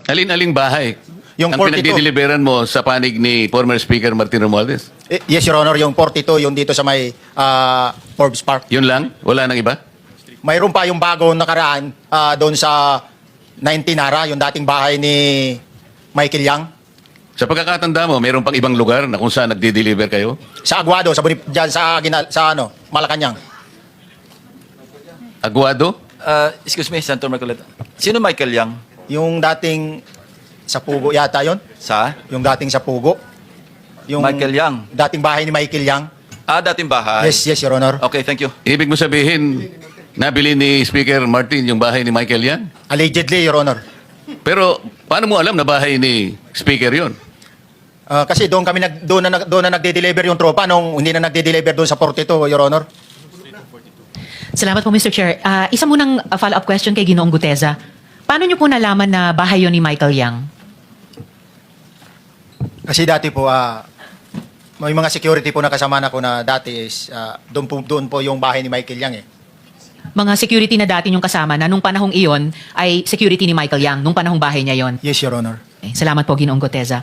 Alin-aling bahay Yung ang 42. pinagdideliveran mo sa panig ni former Speaker Martin Romualdez? Yes, Your Honor, yung 42, yung dito sa may Forbes Park. Yun lang? Wala nang iba? Mayroon pa yung bago nakaraan doon sa 19 Nara, yung dating bahay ni Michael Yang. Sa pagkakatanda mo, mayroon pang ibang lugar na kung saan nagdi-deliver kayo? Sa Aguado, dyan sa Malacanang. Aguado? Excuse me, Senator Marcoleta. Sino Michael Yang? Yung dating sa Pugo yata yon. Sa? Yung dating sa Pugo. Yung Michael Yang. dating bahay ni Michael Yang. Dating bahay. Yes, Your Honor. Okay, thank you. Ibig mo sabihin, nabili ni Speaker Martin yung bahay ni Michael Yan? Allegedly, Your Honor. Pero paano mo alam na bahay ni Speaker yon? Kasi doon na nagde-deliver yung tropa nung hindi na nagde-deliver doon sa 42, Your Honor. Salamat po, Mr. Chair. Isa munang follow-up question kay Ginoong Guteza. Paano niyo po nalaman na bahay yun ni Michael Yang? Kasi dati po, may mga security po na kasama na ko na dati is doon po yung bahay ni Michael Yang eh. Mga security na dati yung kasama na nung panahong iyon ay security ni Michael Yang, nung panahong bahay niya yon. Yes, Your Honor. Salamat po, Ginoong Guteza.